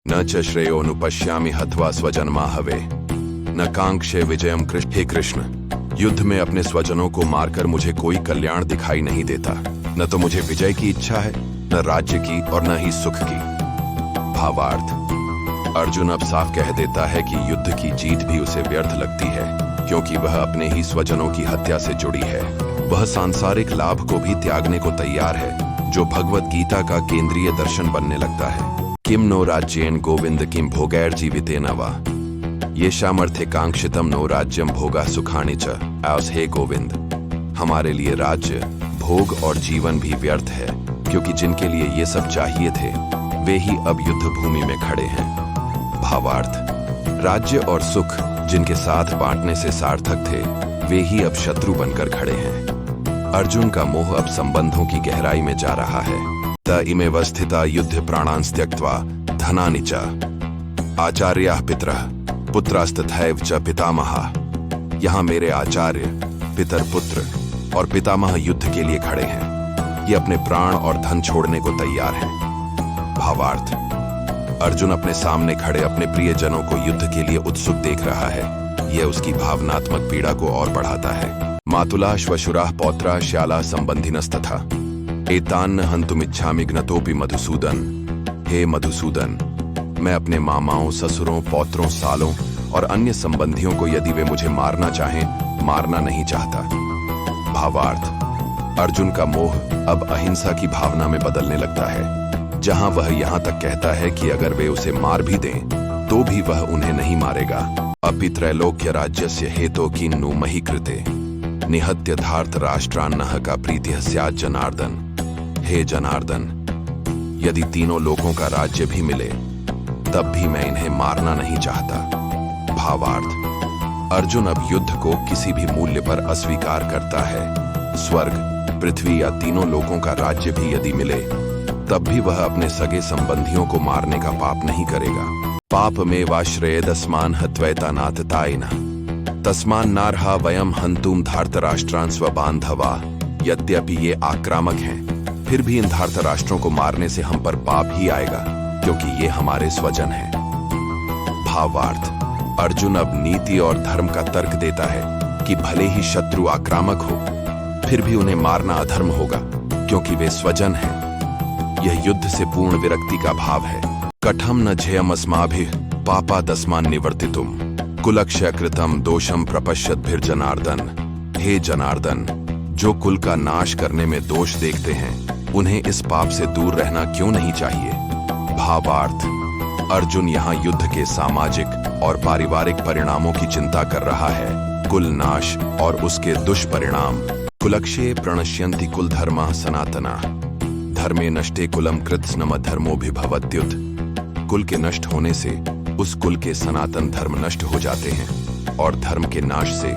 न च श्रेयोनुपश्यामि हत्वा स्वजन्मा हवे न कांक्षे विजयम कृष्ण। हे कृष्ण, युद्ध में अपने स्वजनों को मारकर मुझे कोई कल्याण दिखाई नहीं देता। न तो मुझे विजय की इच्छा है, न राज्य की और न ही सुख की। भावार्थ, अर्जुन अब साफ कह देता है कि युद्ध की जीत भी उसे व्यर्थ लगती है, क्योंकि वह अपने ही स्वजनों की हत्या से जुड़ी है। वह सांसारिक लाभ को भी त्यागने को तैयार है, जो भगवत गीता का केंद्रीय दर्शन बनने लगता है। किम नो राज्येन गोविंद किम भोगैर जीवितेन वा ये सामर्थ्य कांक्षितम नो राज्यम भोगा सुखानि च। आस हे गोविंद, हमारे लिए राज्य, भोग और जीवन भी व्यर्थ है, क्योंकि जिनके लिए ये सब चाहिए थे वे ही अब युद्ध भूमि में खड़े हैं। भावार्थ, राज्य और सुख जिनके साथ बांटने से सार्थक थे वे ही अब शत्रु बनकर खड़े हैं। अर्जुन का मोह अब संबंधों की गहराई में जा रहा है। त इमेव स्थिता युद्ध प्राणांस त्यक्त्वा धनानि च आचार्याः पितरः पुत्रास्तथैव च पितामहः। यहाँ मेरे आचार्य, पितर, पुत्र और पितामह युद्ध के लिए खड़े हैं। ये अपने प्राण और धन छोड़ने को तैयार हैं। भावार्थ, अर्जुन अपने सामने खड़े अपने प्रियजनों को युद्ध के लिए उत्सुक देख रहा है। यह उसकी भावनात्मक पीड़ा को और बढ़ाता है। मातुला श्वशुराः पौत्रा श्याला संबंधिनस्तथा एतान्न हन्तुमिच्छामि घ्नतोपि मधुसूदन। हे मधुसूदन, मैं अपने मामाओं, ससुरों, पौत्रों, सालों और अन्य संबंधियों को यदि वे मुझे मारना चाहें, मारना नहीं चाहता। भावार्थ, अर्जुन का मोह अब अहिंसा की भावना में बदलने लगता है, जहां वह यहां तक कहता है कि अगर वे उसे मार भी दें तो भी वह उन्हें नहीं मारेगा। अपि त्रैलोक्य राज्यस्य हेतो किन्नु मही कृते निहत्य धार्त राष्ट्रान्नः का प्रीतिः स्यात् जनार्दन। हे जनार्दन, यदि तीनों लोगों का राज्य भी मिले तब भी मैं इन्हें मारना नहीं चाहता। भावार्थ, अर्जुन अब युद्ध को किसी भी मूल्य पर अस्वीकार करता है। स्वर्ग, पृथ्वी या तीनों लोगों का राज्य भी यदि मिले तब भी वह अपने सगे संबंधियों को मारने का पाप नहीं करेगा। पाप में वाश्रयेदस्मान् हत्वैतानाततायिनः तस्मान् नार्हा वयम हन्तुम धार्तराष्ट्रान् स्वबान्धवा। यद्यपि ये आक्रामक हैं, फिर भी इन धार्तराष्ट्रों को मारने से हम पर पाप ही आएगा, क्योंकि ये हमारे स्वजन हैं। भावार्थ, अर्जुन अब नीति और धर्म का तर्क देता है कि भले ही शत्रु आक्रामक हो, फिर भी उन्हें मारना अधर्म होगा, क्योंकि वे स्वजन हैं। यह युद्ध से पूर्ण विरक्ति का भाव है। कठम न झेयम अस्माभिः पापादस्मान् निवर्तितुम कुलक्षय कृतम दोषम प्रपश्यद्भिर्जनार्दन। हे जनार्दन, जो कुल का नाश करने में दोष देखते हैं उन्हें इस पाप से दूर रहना क्यों नहीं चाहिए। भावार्थ, अर्जुन यहाँ युद्ध के सामाजिक और पारिवारिक परिणामों की चिंता कर रहा है। कुल नाश और उसके दुष्परिणाम। कुलक्षये प्रणश्यन्ति कुल धर्मा सनातना धर्मे नष्टे कुलम कृत्स्नम धर्मोभिभवत्युत। कुल के नष्ट होने से उस कुल के सनातन धर्म नष्ट हो जाते हैं और धर्म के नाश से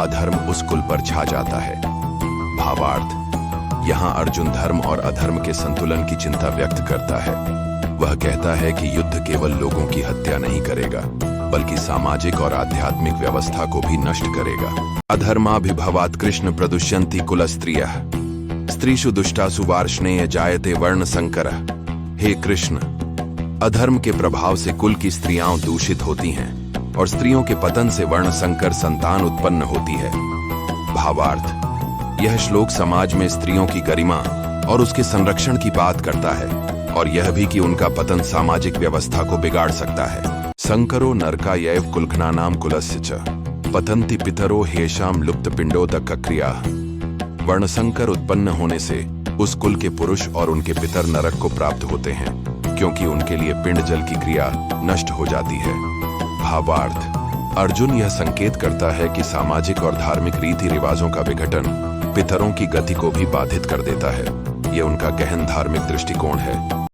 अधर्म उस कुल पर छा जाता है। भावार्थ, यहाँ अर्जुन धर्म और अधर्म के संतुलन की चिंता व्यक्त करता है। वह कहता है कि युद्ध केवल लोगों की हत्या नहीं करेगा, बल्कि सामाजिक और आध्यात्मिक व्यवस्था को भी नष्ट करेगा। अधर्माभिभवात् कृष्ण प्रदुष्यन्ति कुलस्त्रियः स्त्रीषु दुष्टासु वार्ष्णेय जायते वर्ण संकरः। हे कृष्ण, अधर्म के प्रभाव से कुल की स्त्रियां दूषित होती हैं और स्त्रियों के पतन से वर्ण संकर संतान उत्पन्न होती है। भावार्थ, यह श्लोक समाज में स्त्रियों की गरिमा और उसके संरक्षण की बात करता है, और यह भी कि उनका पतन सामाजिक व्यवस्था को बिगाड़ सकता है। संकरो नरकायैव कुलघ्नानां कुलस्य च पतन्ति पितरो हेषां लुप्तपिण्डोदक क्रिया। वर्णसंकर उत्पन्न होने से उस कुल के पुरुष और उनके पितर नरक को प्राप्त होते हैं, क्योंकि उनके लिए पिंड जल की क्रिया नष्ट हो जाती है। भावार्थ, अर्जुन यह संकेत करता है कि सामाजिक और धार्मिक रीति रिवाजों का विघटन पितरों की गति को भी बाधित कर देता है। यह उनका गहन धार्मिक दृष्टिकोण है।